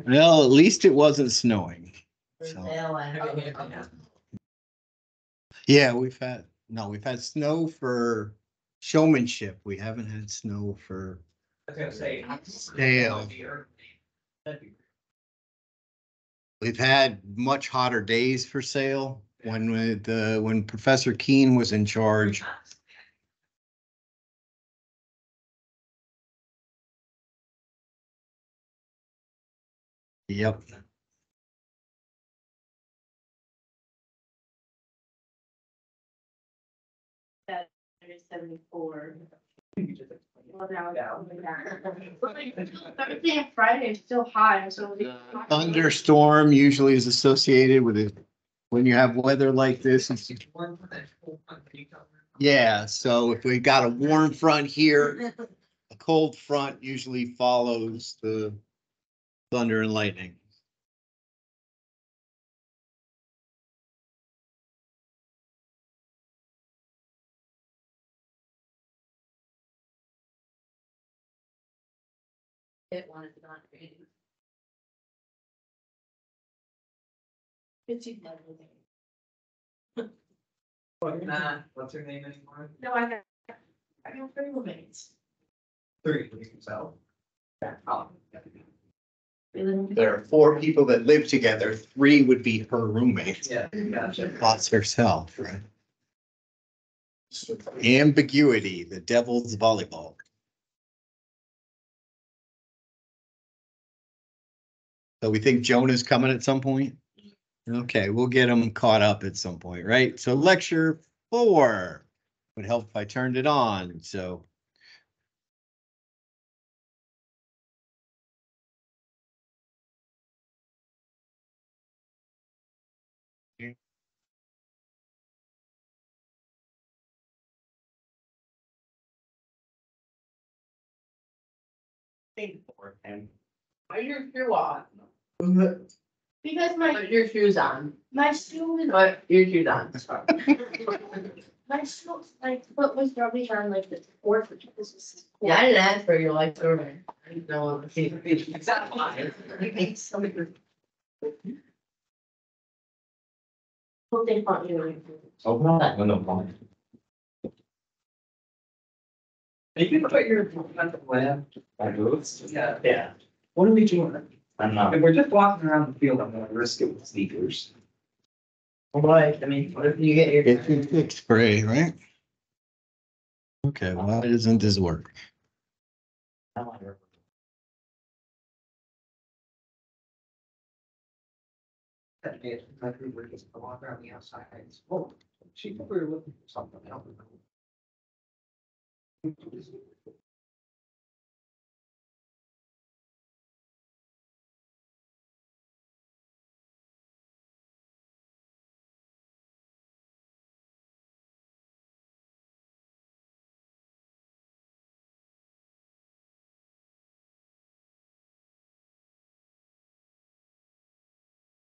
Well, at least it wasn't snowing. So. Yeah, we've had snow for showmanship. We haven't had snow for sale. We've had much hotter days for sale when Professor Keene was in charge. Yep. That is 74. Well, now Thursday and Friday is still high, so Thunderstorm usually is associated with it when you have weather like this. Yeah, so if we got a warm front here, a cold front usually follows the thunder and lightning. it wanted to not create. It's everything. What's her name anymore? No, I got 3 roommates. 3, so. Oh. There are 4 people that live together. 3 would be her roommates. Yeah, gotcha. Plus herself, right? Ambiguity, the devil's volleyball. So we think Jonah's coming at some point? Okay, we'll get him caught up at some point, right? So lecture 4 would help if I turned it on, so. Why your shoe on? Because Put your shoes on. my shoe is Put your shoes on. my foot was rubbing on like the 4th. This is Yeah, I didn't ask for your life story. I didn't know. Hope they found you. Oh, no. You can put your on the web. Yeah. Yeah. What are we doing? I'm not. If we're just walking around the field, I'm gonna risk it with sneakers. Right, I mean, what if you get your. It's a thick spray, right? Okay, why doesn't this work? We're just walking around the outside. Oh, she thought we were looking for something. I don't know.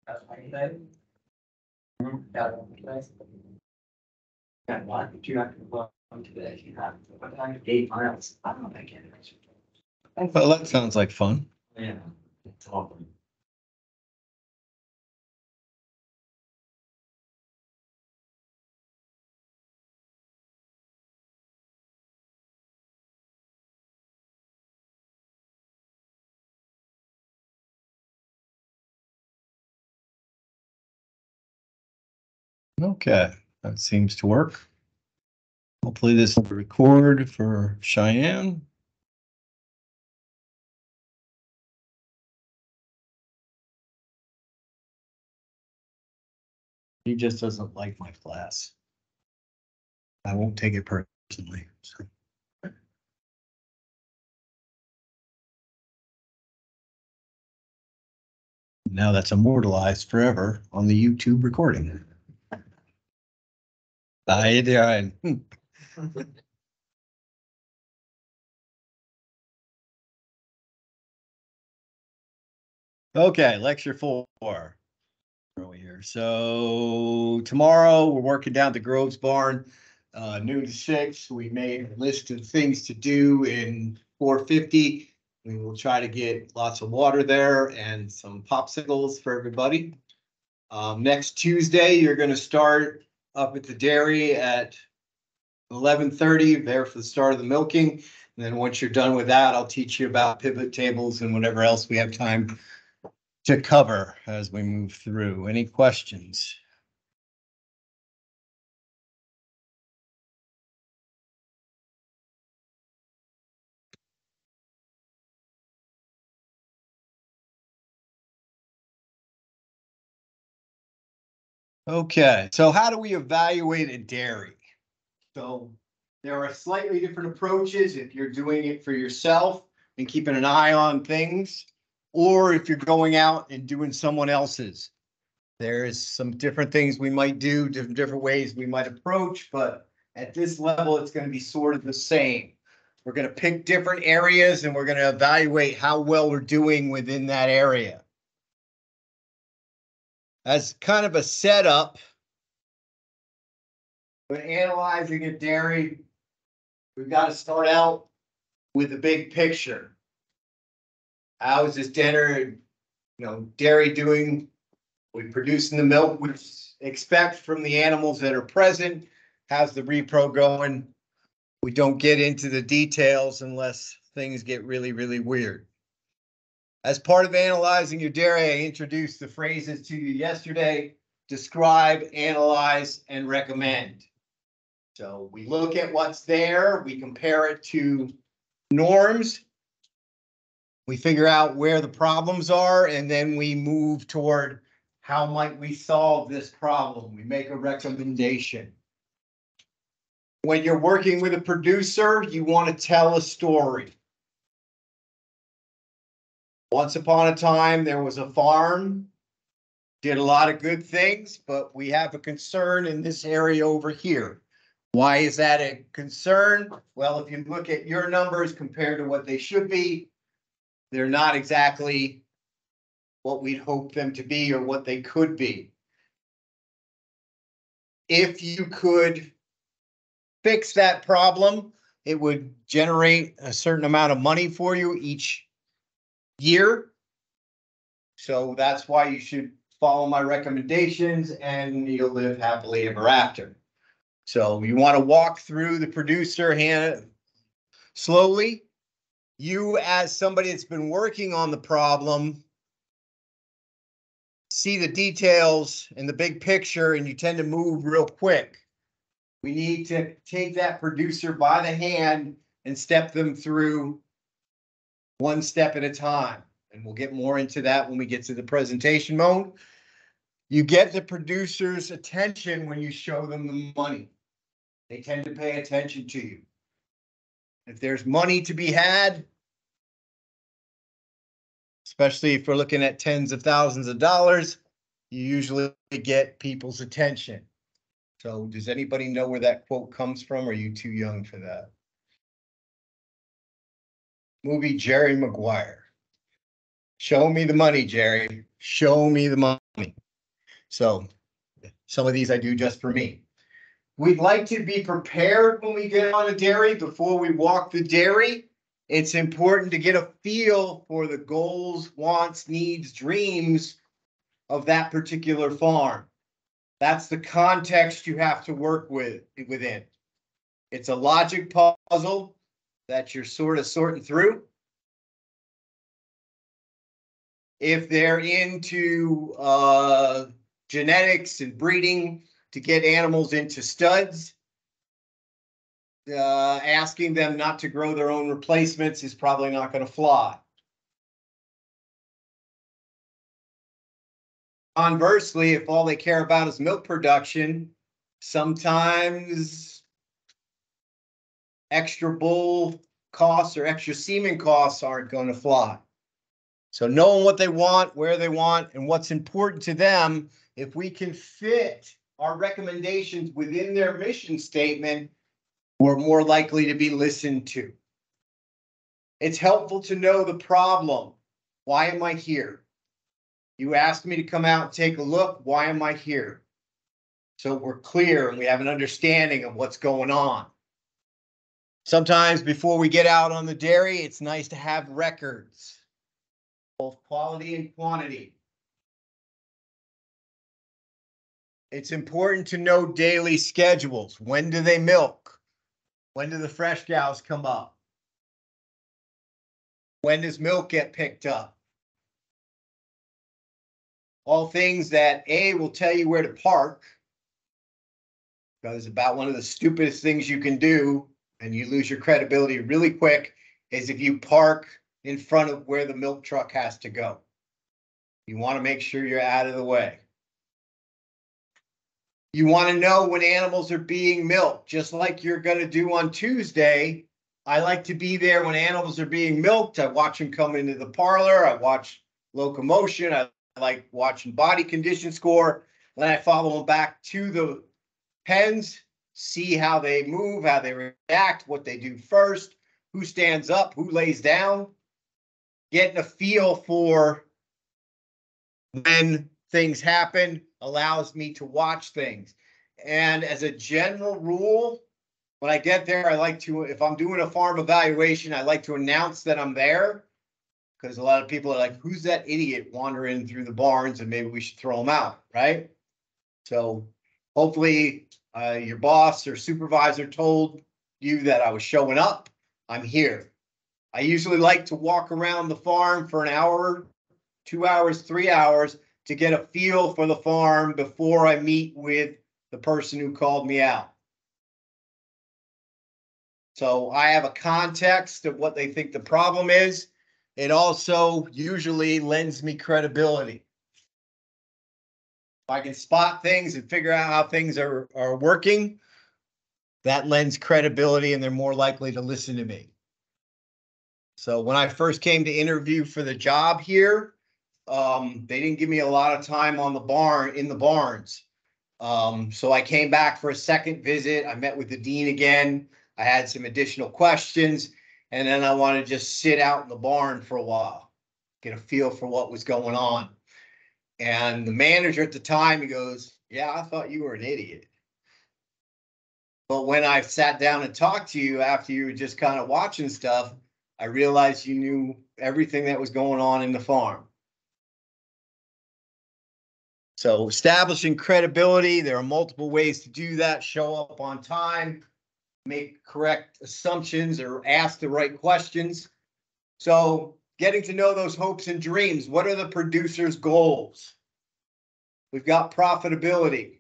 That's why you say. And why did you have to go on today? You have, what time? 8 miles. I don't know if I can. Well, that sounds like fun. Yeah. It's awful. Okay, that seems to work. Hopefully this will record for Cheyenne. He just doesn't like my class. I won't take it personally. So. Now that's immortalized forever on the YouTube recording. How you doing? Okay, lecture 4. Here. So tomorrow we're working down to Groves Barn, noon to 6. We made a list of things to do in 450. We will try to get lots of water there and some popsicles for everybody. Next Tuesday, you're gonna start up at the dairy at 11:30, there for the start of the milking. And then once you're done with that, I'll teach you about pivot tables and whatever else we have time to cover as we move through. Any questions? Okay, so how do we evaluate a dairy? So there are slightly different approaches if you're doing it for yourself and keeping an eye on things, or if you're going out and doing someone else's. There's some different things we might do, different ways we might approach, but at this level, it's going to be sort of the same. We're going to pick different areas and we're going to evaluate how well we're doing within that area. As kind of a setup, when analyzing a dairy, we've got to start out with the big picture. How is this dairy doing? We producing the milk we expect from the animals that are present. How's the repro going? We don't get into the details unless things get really, really weird. As part of analyzing your dairy, I introduced the phrases to you yesterday: describe, analyze, and recommend. So we look at what's there, we compare it to norms, we figure out where the problems are, and then we move toward how might we solve this problem. We make a recommendation. When you're working with a producer, you want to tell a story. Once upon a time, there was a farm, did a lot of good things, but we have a concern in this area over here. Why is that a concern? Well, if you look at your numbers compared to what they should be, they're not exactly what we'd hope them to be or what they could be. If you could fix that problem, it would generate a certain amount of money for you each year. So that's why you should follow my recommendations and you'll live happily ever after. So you want to walk through the producer slowly. You, as somebody that's been working on the problem, see the details and the big picture, and you tend to move real quick. We need to take that producer by the hand and step them through one step at a time. And we'll get more into that when we get to the presentation mode. You get the producer's attention when you show them the money. They tend to pay attention to you. If there's money to be had, especially if we're looking at tens of thousands of dollars, you usually get people's attention. So does anybody know where that quote comes from? Or are you too young for that? Movie Jerry Maguire. Show me the money, Jerry. Show me the money. So some of these I do just for me. We'd like to be prepared when we get on a dairy before we walk the dairy. It's important to get a feel for the goals, wants, needs, dreams of that particular farm. That's the context you have to work within. It's a logic puzzle that you're sort of sorting through. If they're into genetics and breeding to get animals into studs, asking them not to grow their own replacements is probably not going to fly. Conversely, if all they care about is milk production, sometimes extra bull costs or extra semen costs aren't going to fly. So knowing what they want, where they want, and what's important to them, if we can fit our recommendations within their mission statement, we're more likely to be listened to. It's helpful to know the problem. Why am I here? You asked me to come out and take a look. Why am I here? So we're clear and we have an understanding of what's going on. Sometimes before we get out on the dairy, it's nice to have records, both quality and quantity. It's important to know daily schedules. When do they milk? When do the fresh cows come up? When does milk get picked up? All things that A, will tell you where to park, because about one of the stupidest things you can do, and you lose your credibility really quick, is if you park in front of where the milk truck has to go. You want to make sure you're out of the way. You want to know when animals are being milked, just like you're going to do on Tuesday. I like to be there when animals are being milked. I watch them come into the parlor. I watch locomotion. I like watching body condition score. Then I follow them back to the pens, see how they move, how they react, what they do first, who stands up, who lays down, getting a feel for when things happen allows me to watch things. And as a general rule, when I get there, I like to, if I'm doing a farm evaluation, I like to announce that I'm there, because a lot of people are like, who's that idiot wandering through the barns, and maybe we should throw him out, right? So hopefully your boss or supervisor told you that I was showing up. I'm here. I usually like to walk around the farm for an hour, 2 hours, 3 hours to get a feel for the farm before I meet with the person who called me out. So I have a context of what they think the problem is. It also usually lends me credibility. If I can spot things and figure out how things are working, that lends credibility and they're more likely to listen to me. So when I first came to interview for the job here, they didn't give me a lot of time on the barn, in the barns. So I came back for a second visit. I met with the dean again. I had some additional questions, and then I wanted to just sit out in the barn for a while, get a feel for what was going on. And the manager at the time, he goes, "Yeah, I thought you were an idiot. But when I sat down and talked to you after you were just kind of watching stuff, I realized you knew everything that was going on in the farm." So establishing credibility, there are multiple ways to do that. Show up on time, make correct assumptions, or ask the right questions. So getting to know those hopes and dreams. What are the producer's goals? We've got profitability.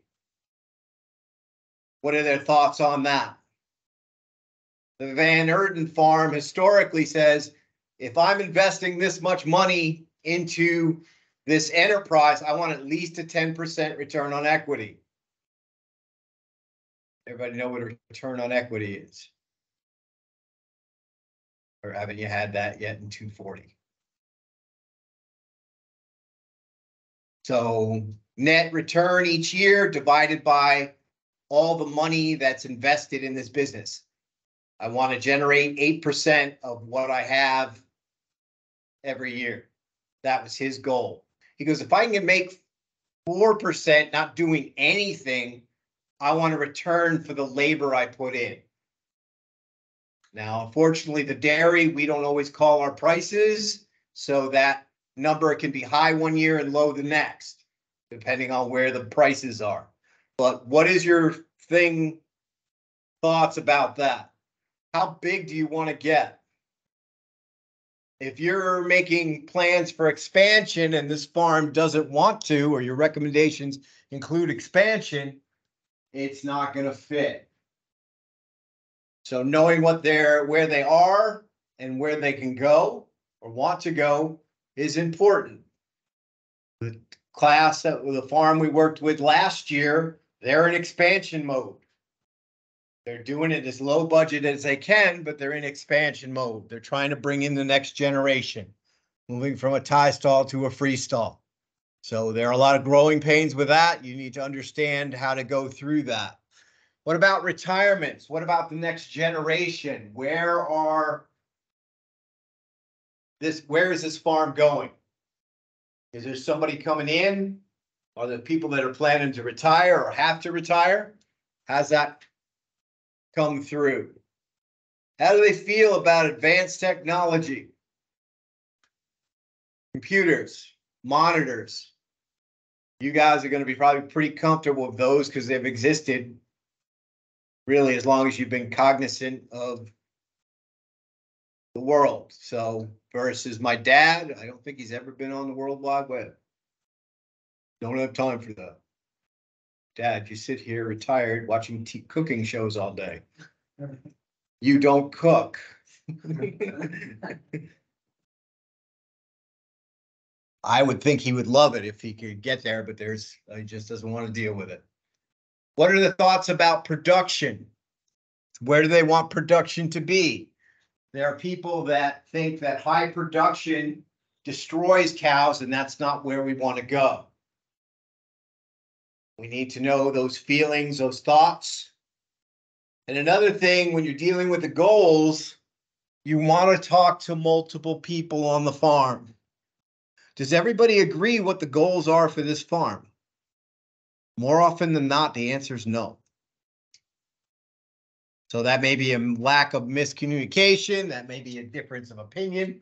What are their thoughts on that? The Van Erden farm historically says, if I'm investing this much money into this enterprise, I want at least a 10% return on equity. Everybody know what a return on equity is? Or haven't you had that yet in 240? So net return each year divided by all the money that's invested in this business. I want to generate 8% of what I have every year. That was his goal. He goes, if I can make 4% not doing anything, I want a return for the labor I put in. Now, unfortunately, the dairy, we don't always call our prices, so that number can be high one year and low the next, depending on where the prices are. But what is your thoughts about that? How big do you want to get? If you're making plans for expansion and this farm doesn't want to, or your recommendations include expansion, it's not going to fit. So knowing where they are and where they can go or want to go is important. The class at the farm we worked with last year, they're in expansion mode. They're doing it as low budget as they can, but they're in expansion mode. They're trying to bring in the next generation, moving from a tie stall to a free stall. So there are a lot of growing pains with that. You need to understand how to go through that. What about retirements? What about the next generation? Where is this farm going? Is there somebody coming in? Are there people that are planning to retire or have to retire? How's that come through? How do they feel about advanced technology? Computers, monitors. You guys are going to be probably pretty comfortable with those because they've existed really as long as you've been cognizant of the world. So versus my dad, I don't think he's ever been on the World Wide Web. Don't have time for that. Dad, you sit here retired watching cooking shows all day. You don't cook. I would think he would love it if he could get there, but he just doesn't want to deal with it. What are the thoughts about production? Where do they want production to be? There are people that think that high production destroys cows, and that's not where we want to go. We need to know those feelings, those thoughts. And another thing, when you're dealing with the goals, you want to talk to multiple people on the farm. Does everybody agree what the goals are for this farm? More often than not, the answer is no. So that may be a lack of miscommunication. That may be a difference of opinion.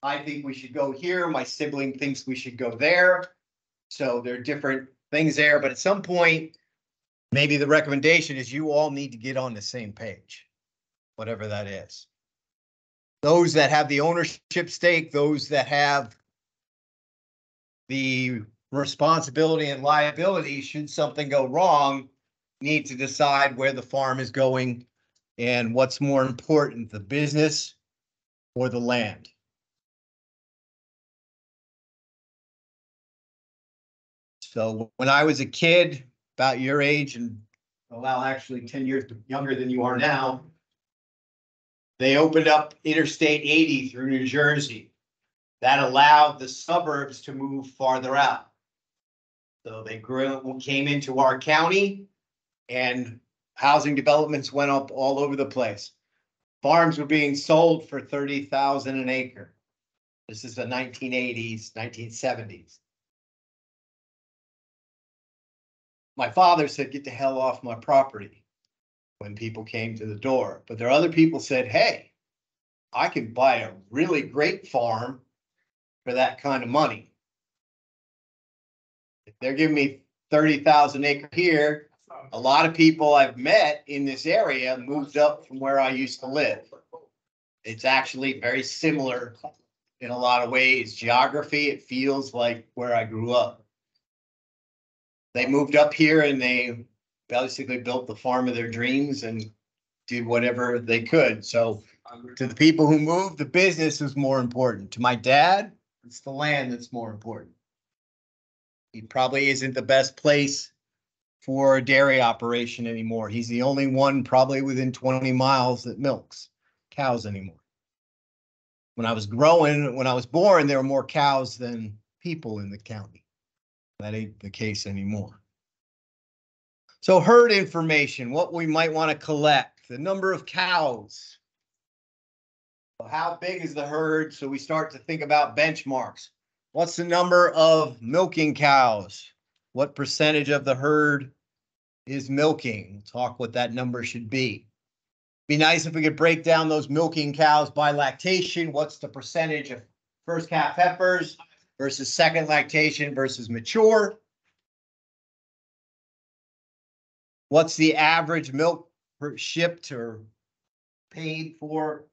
I think we should go here. My sibling thinks we should go there. So there are different things there. But at some point, maybe the recommendation is you all need to get on the same page, whatever that is. Those that have the ownership stake, those that have the responsibility and liability should something go wrong, need to decide where the farm is going and what's more important, the business or the land. So when I was a kid, about your age, and well, actually 10 years younger than you are now, they opened up Interstate 80 through New Jersey. That allowed the suburbs to move farther out. So they came into our county, and housing developments went up all over the place. Farms were being sold for $30,000 an acre. This is the 1980s, 1970s. My father said, "Get the hell off my property," when people came to the door. But there are other people said, "Hey, I can buy a really great farm for that kind of money. If they're giving me 30,000 acre here," a lot of people I've met in this area moved up from where I used to live. It's actually very similar in a lot of ways. Geography, it feels like where I grew up. They moved up here and they basically built the farm of their dreams and did whatever they could. So to the people who moved, the business was more important. To my dad, it's the land that's more important. He probably isn't the best place for a dairy operation anymore. He's the only one probably within 20 miles that milks cows anymore. When I was born, there were more cows than people in the county. That ain't the case anymore. So herd information, what we might want to collect, the number of cows. How big is the herd? So we start to think about benchmarks. What's the number of milking cows? What percentage of the herd is milking? Talk what that number should be. Be nice if we could break down those milking cows by lactation. What's the percentage of first calf heifers versus second lactation versus mature? What's the average milk shipped or paid for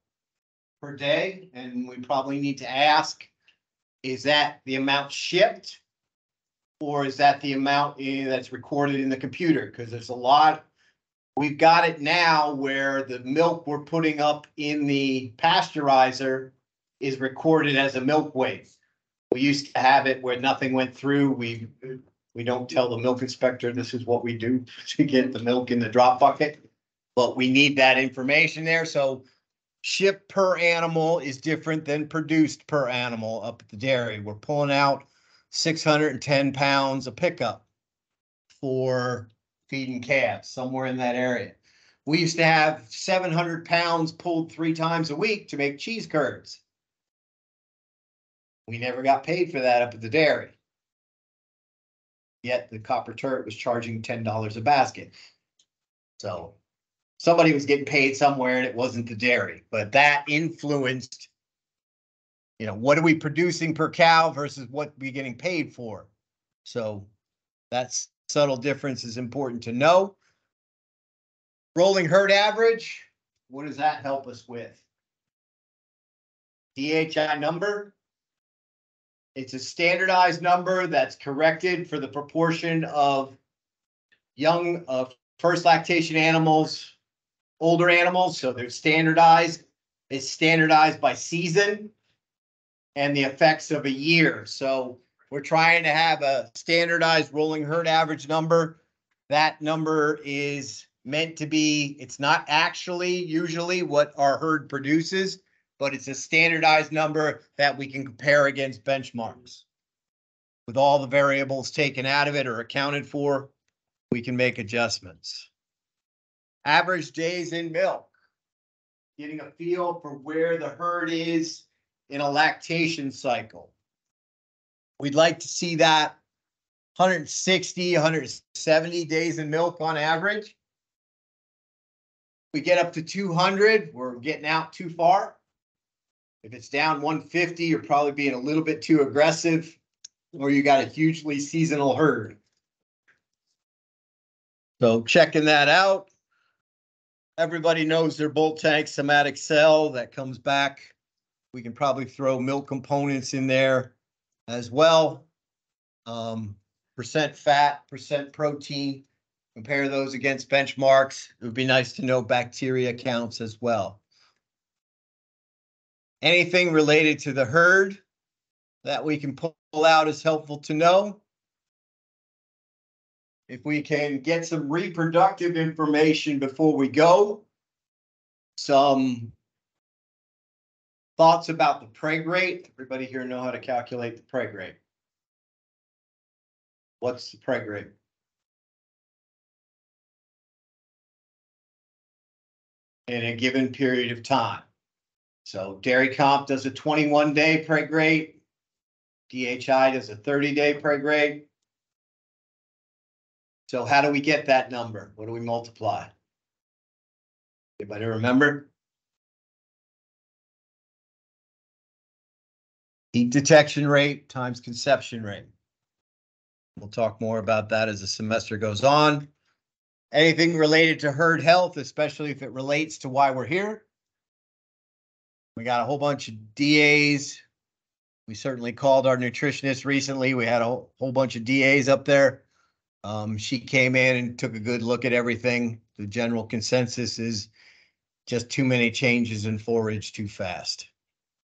per day? And we probably need to ask, is that the amount shipped, or is that the amount that's recorded in the computer? Because there's a lot. We've got it now where the milk we're putting up in the pasteurizer is recorded as a milk weight. We used to have it where nothing went through. We don't tell the milk inspector this is what we do to get the milk in the drop bucket, but we need that information there. So shipped per animal is different than produced per animal up at the dairy. We're pulling out 610 pounds a pickup for feeding calves, somewhere in that area. We used to have 700 pounds pulled 3 times a week to make cheese curds. We never got paid for that up at the dairy. Yet the copper turret was charging $10 a basket. So somebody was getting paid somewhere and it wasn't the dairy, but that influenced, what are we producing per cow versus what we getting paid for? So that subtle difference is important to know. Rolling herd average, what does that help us with? DHI number. It's a standardized number that's corrected for the proportion of young, first lactation animals, older animals. So they're standardized. It's standardized by season and the effects of a year. So we're trying to have a standardized rolling herd average number. That number is meant to be, it's not actually usually what our herd produces, but it's a standardized number that we can compare against benchmarks. With all the variables taken out of it or accounted for, we can make adjustments. Average days in milk, getting a feel for where the herd is in a lactation cycle. We'd like to see that 160, 170 days in milk on average. We get up to 200, we're getting out too far. If it's down 150, you're probably being a little bit too aggressive, or you got a hugely seasonal herd. So checking that out. Everybody knows their bull tank somatic cell that comes back. We can probably throw milk components in there as well. Percent fat, percent protein. Compare those against benchmarks. It would be nice to know bacteria counts as well. Anything related to the herd that we can pull out is helpful to know. If we can get some reproductive information before we go, some thoughts about the preg rate. Everybody here know how to calculate the preg rate? What's the preg rate? In a given period of time. So Dairy Comp does a 21-day preg rate. DHI does a 30-day preg rate. So how do we get that number? What do we multiply? Anybody remember? Heat detection rate times conception rate. We'll talk more about that as the semester goes on. Anything related to herd health, especially if it relates to why we're here. We got a whole bunch of DAs. We certainly called our nutritionist recently. We had a whole bunch of DAs up there. She came in and took a good look at everything. The general consensus is just too many changes in forage too fast.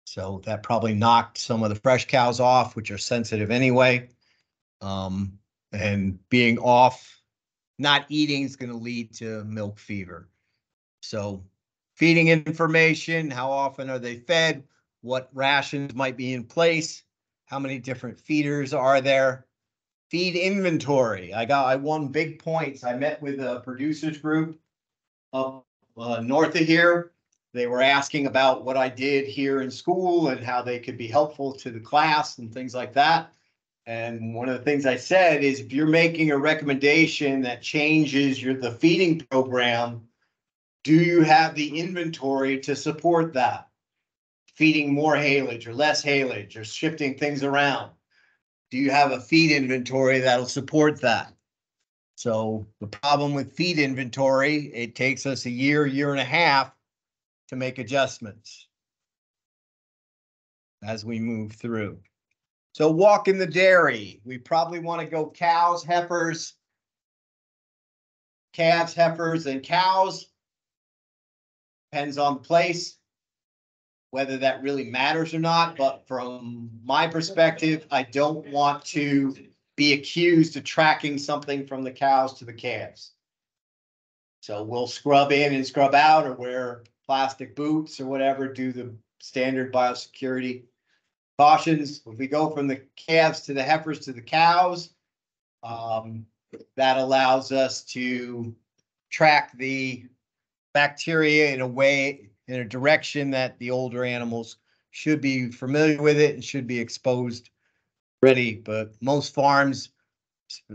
So that probably knocked some of the fresh cows off, which are sensitive anyway. And being off, not eating is going to lead to milk fever. So feeding information, how often are they fed? What rations might be in place? How many different feeders are there? Feed inventory. I won big points. I met with a producers group up north of here. They were asking about what I did here in school and how they could be helpful to the class and things like that. And one of the things I said is if you're making a recommendation that changes the feeding program, do you have the inventory to support that? Feeding more haylage or less haylage or shifting things around. Do you have a feed inventory that'll support that? So the problem with feed inventory, it takes us a year, year and a half to make adjustments as we move through. So walk in the dairy. We probably want to go cows, heifers, calves, heifers, and cows. Depends on the place, whether that really matters or not. But from my perspective, I don't want to be accused of tracking something from the cows to the calves. So we'll scrub in and scrub out or wear plastic boots or whatever, do the standard biosecurity cautions. If we go from the calves to the heifers to the cows, that allows us to track the bacteria in a direction that the older animals should be familiar with it and should be exposed ready. But most farms,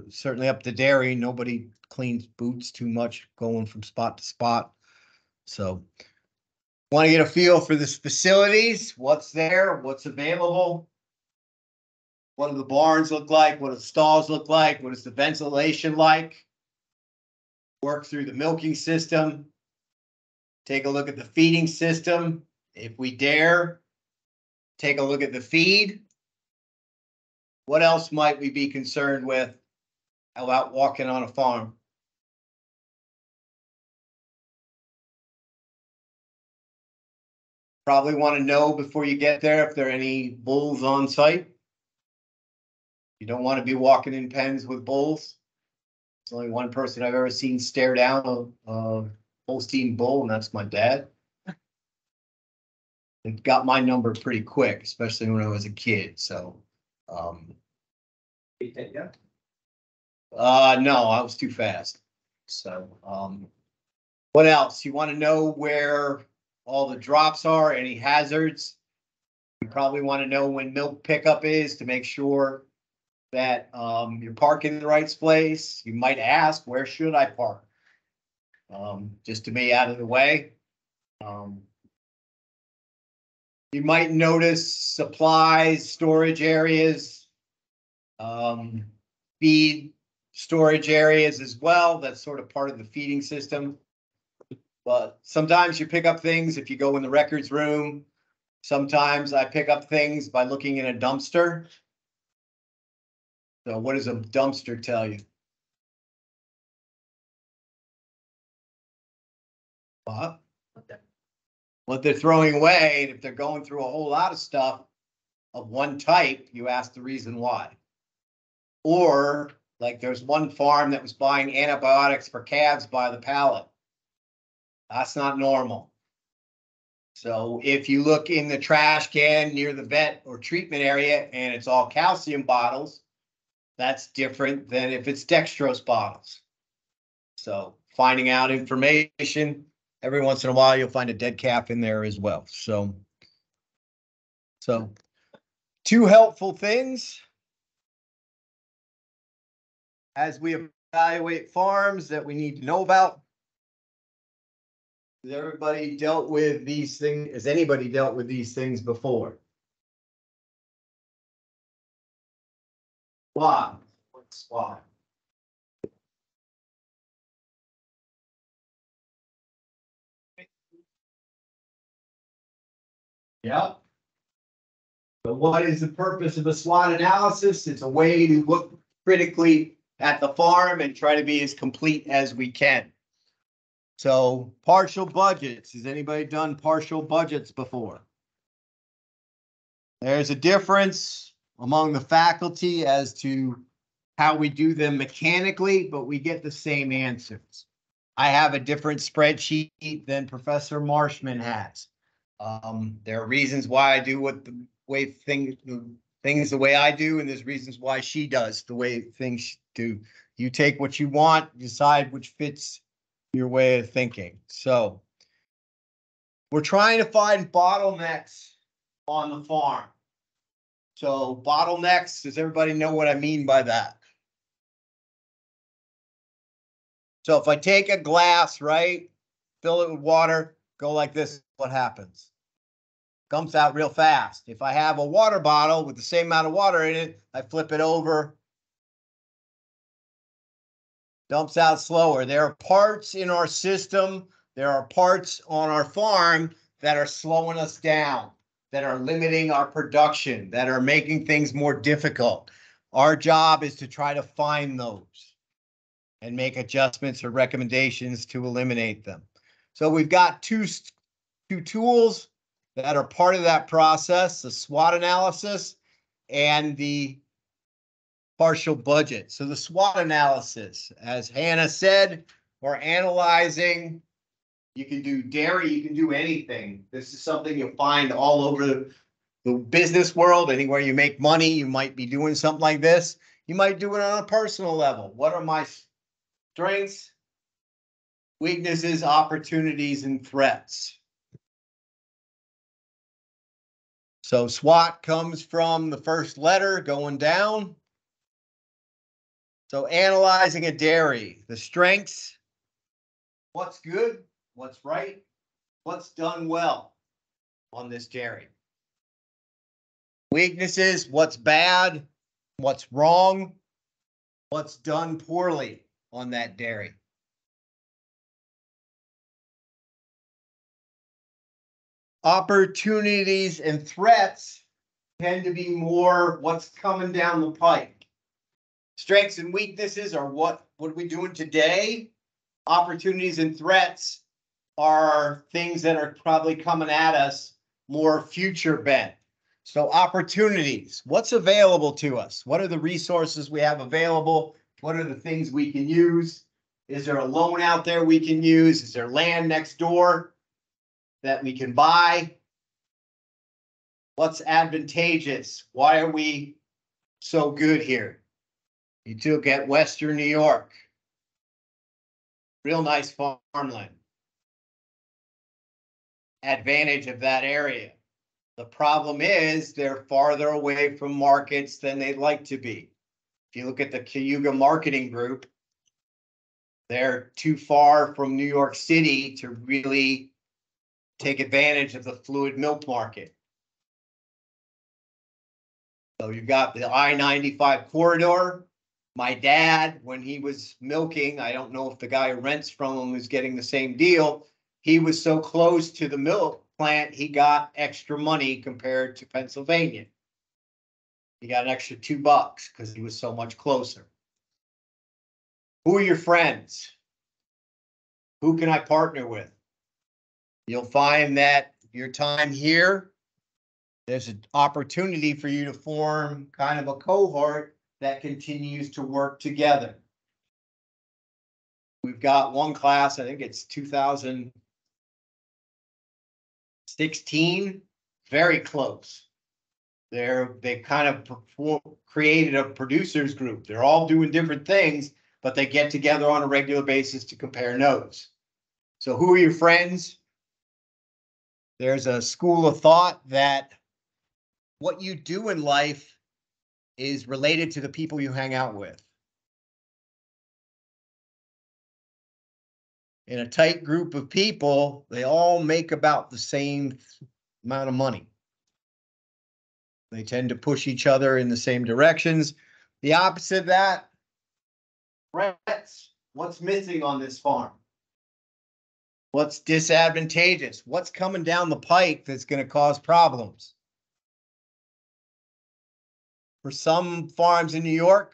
certainly up to dairy, nobody cleans boots too much going from spot to spot. So want to get a feel for this facilities, what's there, what's available. What do the barns look like? What do the stalls look like? What is the ventilation like? Work through the milking system. Take a look at the feeding system. If we dare, take a look at the feed. What else might we be concerned with about walking on a farm? Probably want to know before you get there if there are any bulls on site. You don't want to be walking in pens with bulls. There's only one person I've ever seen stare down a Holstein bull, and that's my dad. It got my number pretty quick, especially when I was a kid, so. Yeah. No, I was too fast. So, what else? You want to know where all the drops are, any hazards? You probably want to know when milk pickup is to make sure that you're parking in the right place. You might ask, where should I park? Just to be out of the way. You might notice supplies, storage areas, feed storage areas as well. That's sort of part of the feeding system. But sometimes you pick up things if you go in the records room. Sometimes I pick up things by looking in a dumpster. So what does a dumpster tell you? What they're throwing away, and if they're going through a whole lot of stuff of one type, you ask the reason why. Or like there's one farm that was buying antibiotics for calves by the pallet. That's not normal. So if you look in the trash can near the vet or treatment area and it's all calcium bottles, that's different than if it's dextrose bottles. So finding out information, every once in a while, you'll find a dead calf in there as well. So two helpful things as we evaluate farms that we need to know about. Has everybody dealt with these things? Has anybody dealt with these things before? Why? What's why? Yep. But what is the purpose of a SWOT analysis? It's a way to look critically at the farm and try to be as complete as we can. So partial budgets. Has anybody done partial budgets before? There's a difference among the faculty as to how we do them mechanically, but we get the same answers. I have a different spreadsheet than Professor Marshman has. There are reasons why I do things the way I do, and there's reasons why she does the way things do. You take what you want, decide which fits your way of thinking. So we're trying to find bottlenecks on the farm. So bottlenecks, does everybody know what I mean by that? So if I take a glass, right, fill it with water, go like this, what happens? Comes out real fast. If I have a water bottle with the same amount of water in it, I flip it over, dumps out slower. There are parts in our system, there are parts on our farm that are slowing us down, that are limiting our production, that are making things more difficult. Our job is to try to find those and make adjustments or recommendations to eliminate them. So we've got two tools that are part of that process, the SWOT analysis and the partial budget. So the SWOT analysis, as Hannah said, we're analyzing. You can do dairy, you can do anything. This is something you'll find all over the business world. Anywhere you make money, you might be doing something like this. You might do it on a personal level. What are my strengths, weaknesses, opportunities, and threats? So SWOT comes from the first letter going down. So analyzing a dairy, the strengths, what's good, what's right, what's done well on this dairy? Weaknesses, what's bad, what's wrong, what's done poorly on that dairy. Opportunities and threats tend to be more what's coming down the pike. Strengths and weaknesses are what are we doing today? Opportunities and threats are things that are probably coming at us more future bent. So opportunities, what's available to us? What are the resources we have available? What are the things we can use? Is there a loan out there we can use? Is there land next door that we can buy? What's advantageous? Why are we so good here? You look at Western New York. Real nice farmland. Advantage of that area. The problem is they're farther away from markets than they'd like to be. If you look at the Cayuga Marketing Group, they're too far from New York City to really take advantage of the fluid milk market. So you've got the I-95 corridor. My dad, when he was milking, I don't know if the guy who rents from him is getting the same deal. He was so close to the milk plant, he got extra money compared to Pennsylvania. He got an extra $2 because he was so much closer. Who are your friends? Who can I partner with? You'll find that your time here, there's an opportunity for you to form kind of a cohort that continues to work together. We've got one class, I think it's 2016, very close. They kind of created a producers group. They're all doing different things, but they get together on a regular basis to compare notes. So who are your friends? There's a school of thought that what you do in life is related to the people you hang out with. In a tight group of people, they all make about the same amount of money. They tend to push each other in the same directions. The opposite of that, threats. What's missing on this farm? What's disadvantageous? What's coming down the pike that's going to cause problems? For some farms in New York,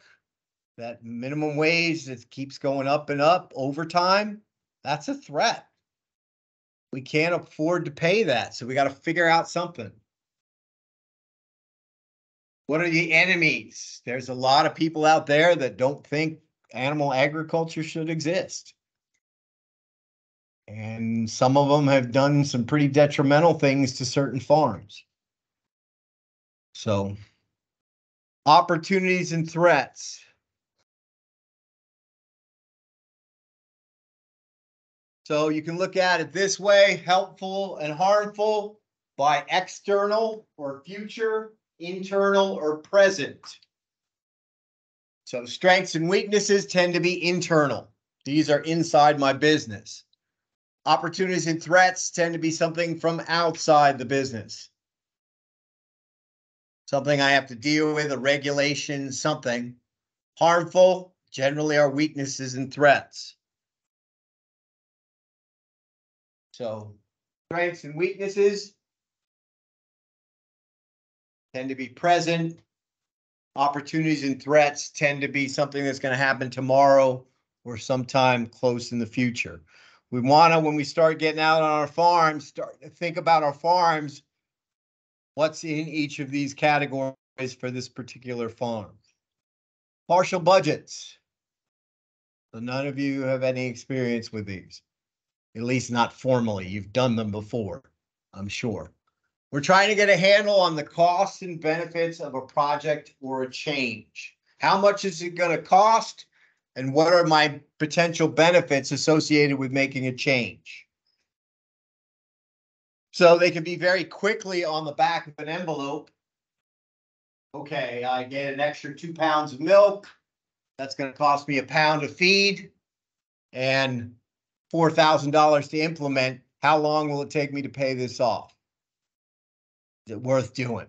that minimum wage that keeps going up and up over time, that's a threat. We can't afford to pay that, so we got to figure out something. What are the enemies? There's a lot of people out there that don't think animal agriculture should exist. And some of them have done some pretty detrimental things to certain farms. So, opportunities and threats. So you can look at it this way, helpful and harmful by external or future, internal or present. So strengths and weaknesses tend to be internal. These are inside my business. Opportunities and threats tend to be something from outside the business. Something I have to deal with, a regulation, something. Harmful, generally are weaknesses and threats. So strengths and weaknesses tend to be present. Opportunities and threats tend to be something that's going to happen tomorrow or sometime close in the future. We want to, when we start getting out on our farms, start to think about our farms. What's in each of these categories for this particular farm? Partial budgets. So none of you have any experience with these, at least not formally. You've done them before, I'm sure. We're trying to get a handle on the costs and benefits of a project or a change. How much is it going to cost? And what are my potential benefits associated with making a change? So they can be very quickly on the back of an envelope. Okay, I get an extra 2 pounds of milk. That's going to cost me £1 of feed and $4,000 to implement How long will it take me to pay this off? Is it worth doing?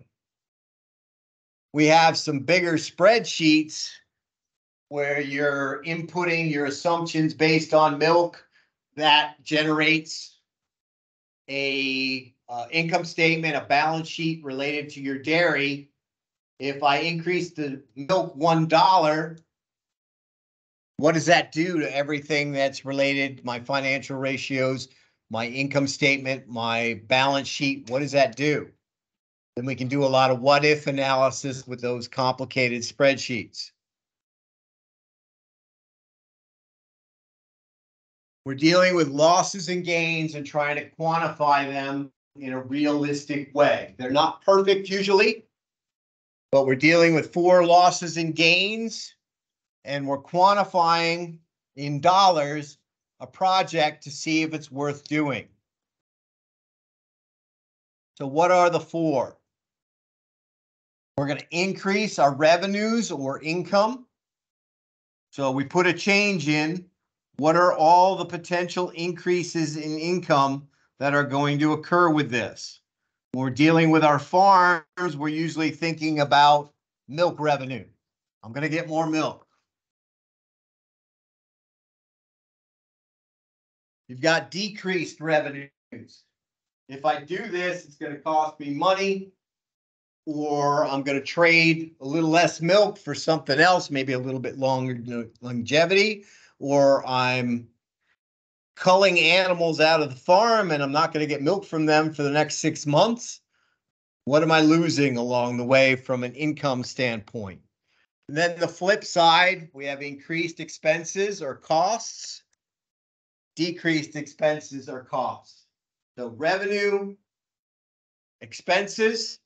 We have some bigger spreadsheets where you're inputting your assumptions based on milk that generates a income statement, a balance sheet related to your dairy. If I increase the milk $1, what does that do to everything that's related, my financial ratios, my income statement, my balance sheet? What does that do? Then we can do a lot of what if analysis with those complicated spreadsheets. We're dealing with losses and gains and trying to quantify them in a realistic way. They're not perfect usually, but we're dealing with 4 losses and gains, and we're quantifying in dollars a project to see if it's worth doing. So what are the 4? We're going to increase our revenues or income. So we put a change in. What are all the potential increases in income that are going to occur with this? When we're dealing with our farms, we're usually thinking about milk revenue. I'm going to get more milk. You've got decreased revenues. If I do this, it's going to cost me money, or I'm going to trade a little less milk for something else, maybe a little bit longer longevity, or I'm culling animals out of the farm and I'm not going to get milk from them for the next 6 months. What am I losing along the way from an income standpoint? And then the flip side, we have increased expenses or costs, decreased expenses or costs. So revenue, expenses,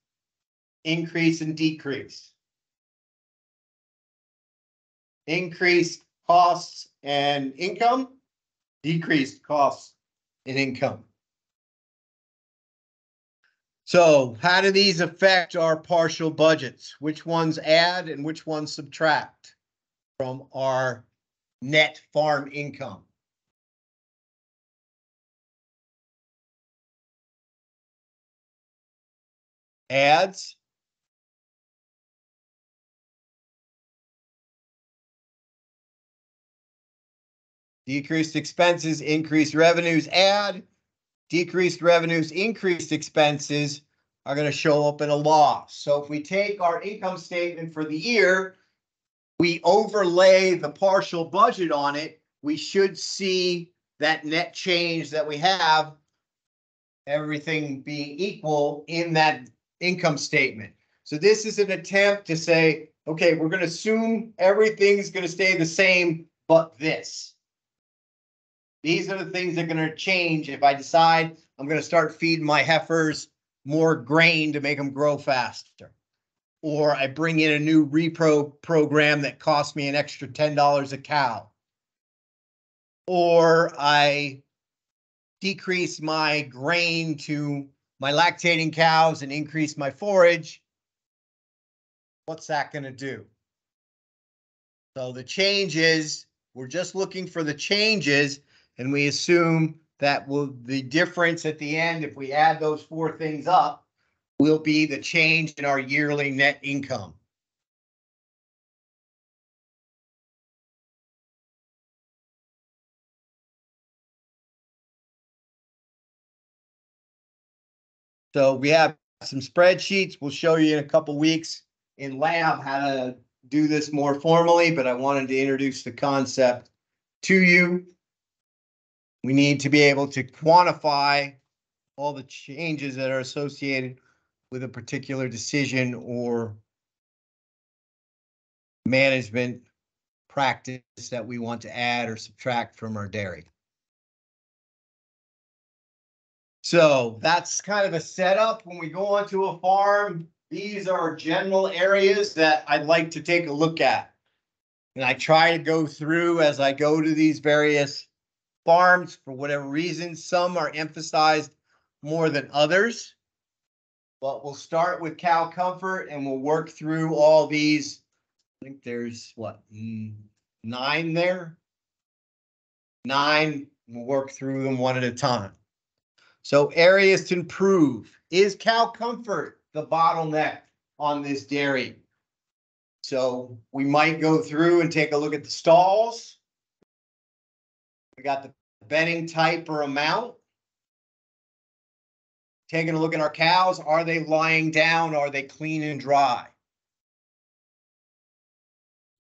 increase and decrease. Increased costs and income, decreased costs and income. So how do these affect our partial budgets? Which ones add and which ones subtract from our net farm income? Adds. Decreased expenses, increased revenues, add. Decreased revenues, increased expenses are going to show up in a loss. So if we take our income statement for the year, we overlay the partial budget on it, we should see that net change that we have, everything being equal in that income statement. So this is an attempt to say, okay, we're going to assume everything's going to stay the same, but this. These are the things that are going to change if I decide I'm going to start feeding my heifers more grain to make them grow faster. Or I bring in a new repro program that costs me an extra $10 a cow. Or I decrease my grain to my lactating cows and increase my forage. What's that going to do? So the changes, we're just looking for the changes, and we assume that the difference at the end, if we add those 4 things up, will be the change in our yearly net income. So we have some spreadsheets. We'll show you in a couple weeks in lab how to do this more formally, but I wanted to introduce the concept to you. We need to be able to quantify all the changes that are associated with a particular decision or management practice that we want to add or subtract from our dairy. So that's kind of a setup. When we go onto a farm, these are general areas that I'd like to take a look at. And I try to go through as I go to these various farms for whatever reason. Some are emphasized more than others. But we'll start with cow comfort and we'll work through all these. I think there's what, 9 there? 9, we'll work through them one at a time. So areas to improve. Is cow comfort the bottleneck on this dairy? So we might go through and take a look at the stalls. We got the bedding type or amount. Taking a look at our cows. Are they lying down? Are they clean and dry?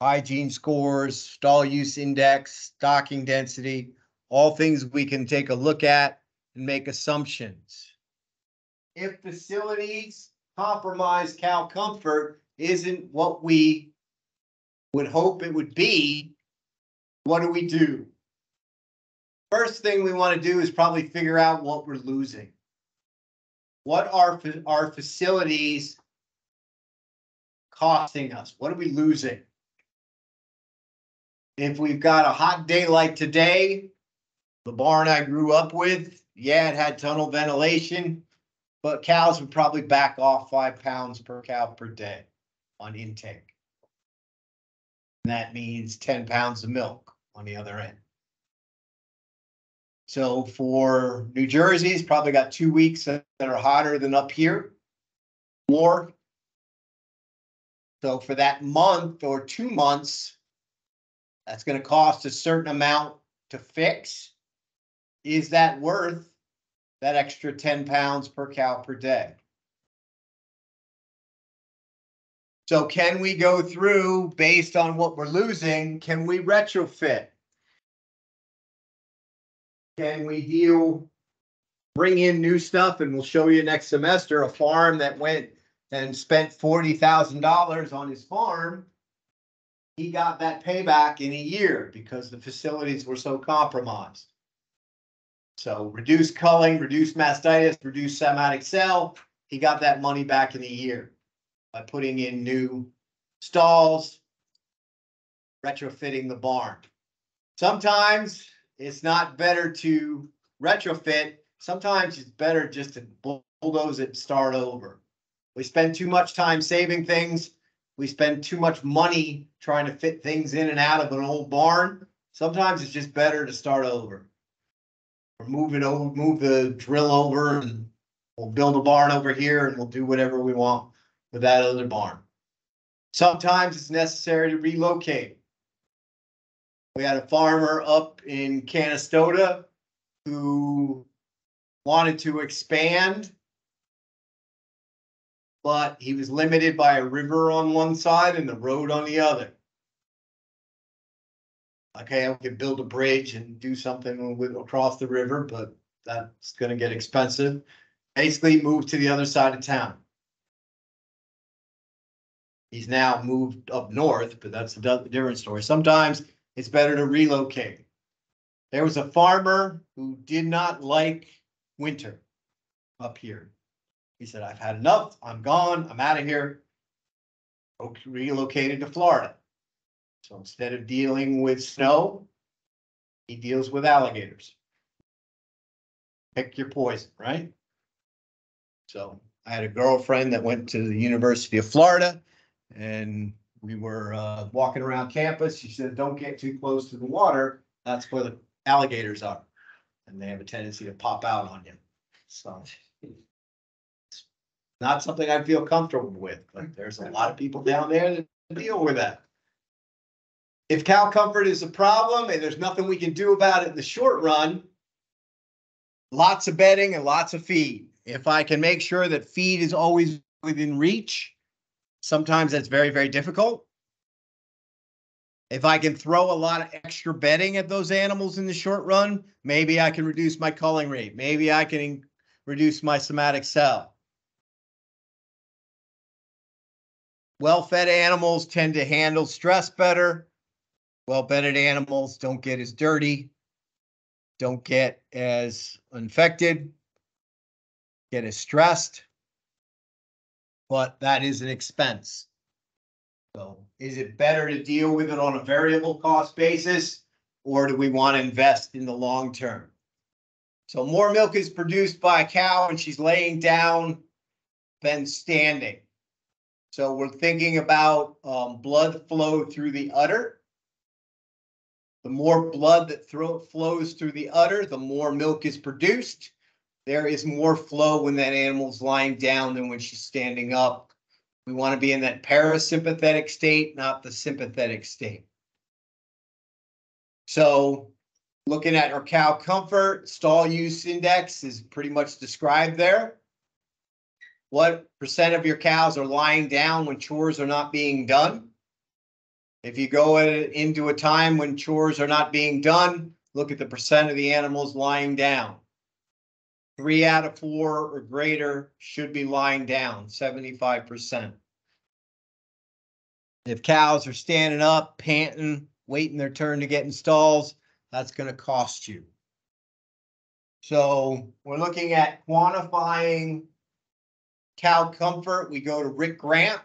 Hygiene scores, stall use index, stocking density, all things we can take a look at and make assumptions. If facilities compromise cow comfort isn't what we would hope it would be, what do we do? First thing we want to do is probably figure out what we're losing. What are our facilities costing us? What are we losing? If we've got a hot day like today, the barn I grew up with, yeah, it had tunnel ventilation, but cows would probably back off 5 pounds per cow per day on intake. And that means 10 pounds of milk on the other end. So for New Jersey, it's probably got 2 weeks that are hotter than up here, more. So for that month or 2 months, that's going to cost a certain amount to fix. Is that worth that extra 10 pounds per cow per day? So can we go through based on what we're losing? Can we retrofit? Can we bring in new stuff? And we'll show you next semester a farm that went and spent $40,000 on his farm. He got that payback in a year because the facilities were so compromised. So reduced culling, reduced mastitis, reduced somatic cell. He got that money back in a year by putting in new stalls, retrofitting the barn. Sometimes it's not better to retrofit. Sometimes it's better just to bulldoze it and start over. We spend too much time saving things. We spend too much money trying to fit things in and out of an old barn. Sometimes it's just better to start over. Or move the drill over, and we'll build a barn over here and we'll do whatever we want with that other barn. Sometimes it's necessary to relocate. We had a farmer up in Canastota who wanted to expand, but he was limited by a river on one side and the road on the other. Okay, we could build a bridge and do something across the river, but that's going to get expensive. Basically moved to the other side of town. He's now moved up north, but that's a different story. Sometimes it's better to relocate. There was a farmer who did not like winter up here. He said, I've had enough. I'm gone. I'm out of here. Relocated to Florida. So instead of dealing with snow, he deals with alligators. Pick your poison, right? So I had a girlfriend that went to the University of Florida, and we were walking around campus. She said, don't get too close to the water. That's where the alligators are. And they have a tendency to pop out on you. So it's not something I feel comfortable with, but there's a lot of people down there that deal with that. If cow comfort is a problem and there's nothing we can do about it in the short run, lots of bedding and lots of feed. If I can make sure that feed is always within reach, sometimes that's very, very difficult. If I can throw a lot of extra bedding at those animals in the short run, maybe I can reduce my culling rate. Maybe I can reduce my somatic cell. Well-fed animals tend to handle stress better. Well-bedded animals don't get as dirty, don't get as infected, get as stressed, but that is an expense. So is it better to deal with it on a variable cost basis, or do we want to invest in the long term? So more milk is produced by a cow when she's laying down than standing. So we're thinking about blood flow through the udder. The more blood that flows through the udder, the more milk is produced. there is more flow when that animal's lying down than when she's standing up. We want to be in that parasympathetic state, not the sympathetic state. So looking at our cow comfort, stall use index is pretty much described there. What percent of your cows are lying down when chores are not being done? If you go into a time when chores are not being done, look at the percent of the animals lying down. 3 out of 4 or greater should be lying down, 75%. If cows are standing up, panting, waiting their turn to get in stalls, that's going to cost you. So we're looking at quantifying cow comfort. We go to Rick Grant.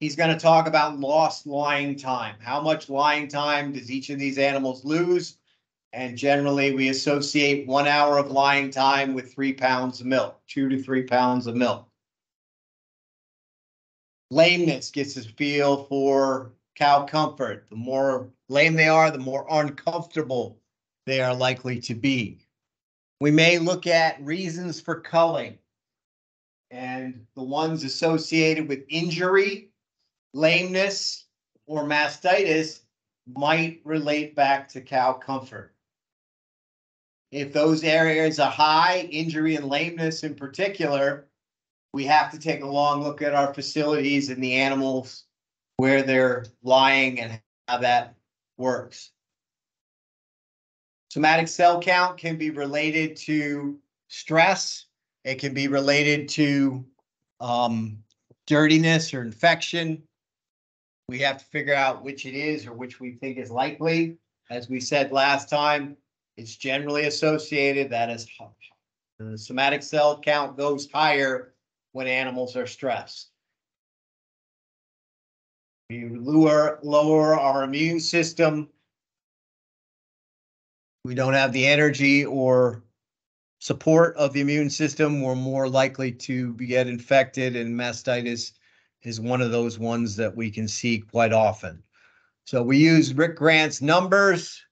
He's going to talk about lost lying time. How much lying time does each of these animals lose? And generally, we associate 1 hour of lying time with 3 pounds of milk, 2 to 3 pounds of milk. Lameness gets us feel for cow comfort. The more lame they are, the more uncomfortable they are likely to be. We may look at reasons for culling, and the ones associated with injury, lameness, or mastitis might relate back to cow comfort. If those areas are high, injury and lameness in particular, we have to take a long look at our facilities and the animals, where they're lying and how that works. Somatic cell count can be related to stress. It can be related to dirtiness or infection. We have to figure out which it is or which we think is likely. As we said last time, it's generally associated that as the somatic cell count goes higher when animals are stressed. We lower our immune system. We don't have the energy or support of the immune system. We're more likely to get infected, and mastitis is one of those ones that we can see quite often. So we use Rick Grant's numbers,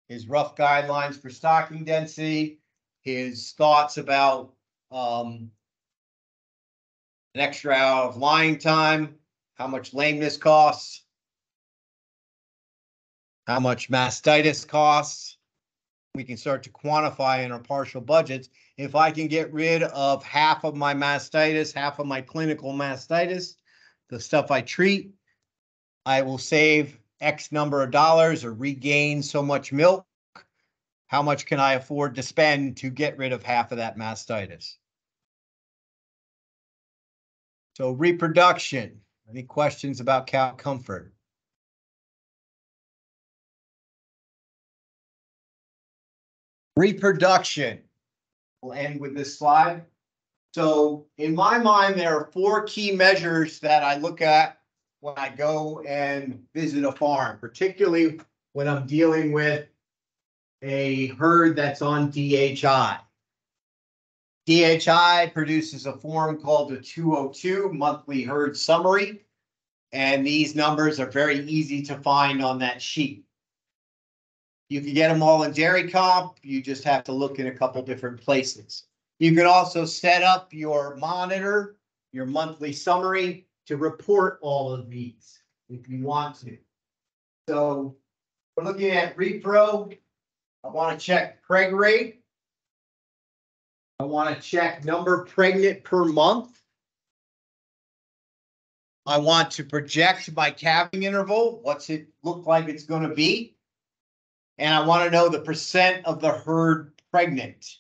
his rough guidelines for stocking density, his thoughts about an extra hour of lying time, how much lameness costs, how much mastitis costs. We can start to quantify in our partial budgets. If I can get rid of half of my mastitis, half of my clinical mastitis, the stuff I treat, I will save X number of dollars or regain so much milk. How much can I afford to spend to get rid of half of that mastitis? So reproduction. Any questions about cow comfort? Reproduction. We'll end with this slide. So in my mind, there are 4 key measures that I look at when I go and visit a farm, particularly when I'm dealing with a herd that's on DHI. DHI produces a form called the 202 monthly herd summary, and these numbers are very easy to find on that sheet. You can get them all in Dairy Comp. You just have to look in a couple different places. You can also set up your monitor, your monthly summary, to report all of these if you want to. So we're looking at repro. I want to check preg rate. I want to check number pregnant per month. I want to project my calving interval. What's it look like it's going to be? And I want to know the percent of the herd pregnant.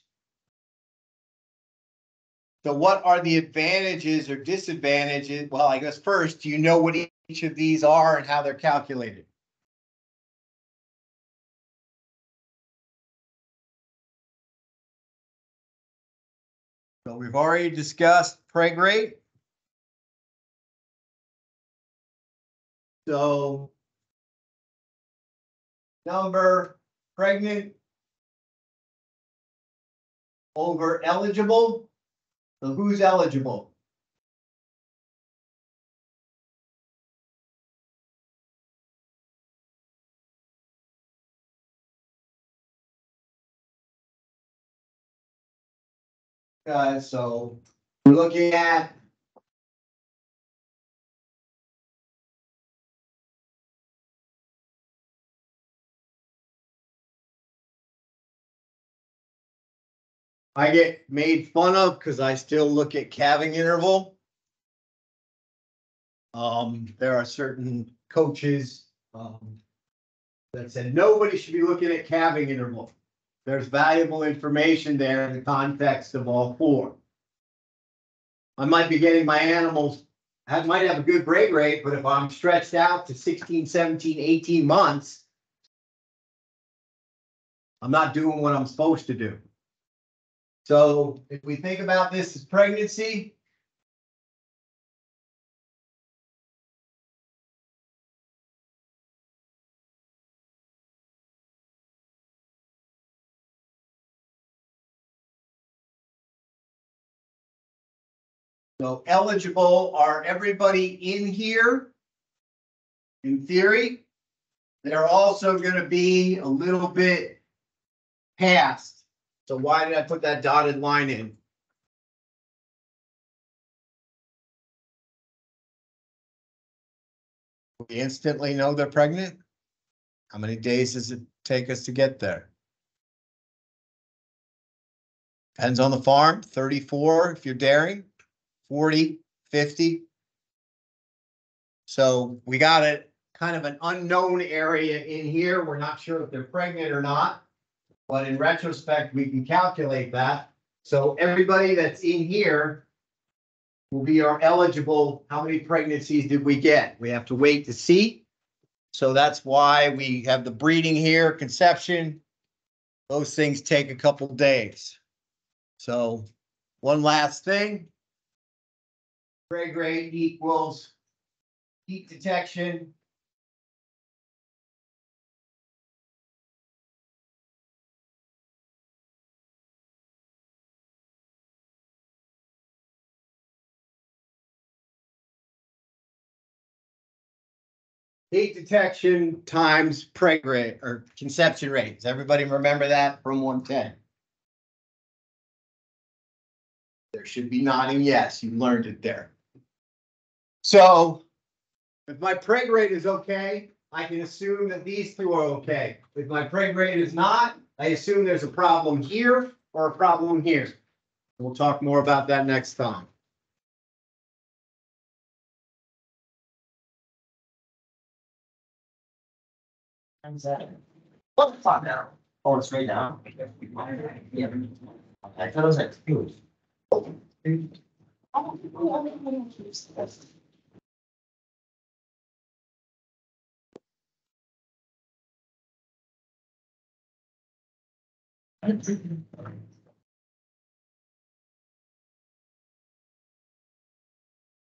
So what are the advantages or disadvantages? Well, I guess first, do you know what each of these are and how they're calculated? So we've already discussed preg rate. So number pregnant over eligible. So who's eligible? So we're looking at. I get made fun of because I still look at calving interval. There are certain coaches, that said nobody should be looking at calving interval. There's valuable information there in the context of all four. I might be getting my animals, I might have a good break rate, but if I'm stretched out to 16, 17, 18 months, I'm not doing what I'm supposed to do. So if we think about this as pregnancy, so eligible are everybody in here. In theory, they're also going to be a little bit past. So why did I put that dotted line in? We instantly know they're pregnant. How many days does it take us to get there? Depends on the farm, 34 if you're dairying, 40, 50. So we got a kind of an unknown area in here. We're not sure if they're pregnant or not, but in retrospect, we can calculate that. So everybody that's in here will be our eligible. How many pregnancies did we get? We have to wait to see. So that's why we have the breeding here, conception. Those things take a couple days. So one last thing. Break rate equals heat detection. Heat detection times preg rate or conception rate. Does everybody remember that from 110? There should be nodding yes, you learned it there. So if my preg rate is okay, I can assume that these two are okay. If my preg rate is not, I assume there's a problem here or a problem here. We'll talk more about that next time. What the fuck now? Oh, it's right now. Yeah. I thought it was like two.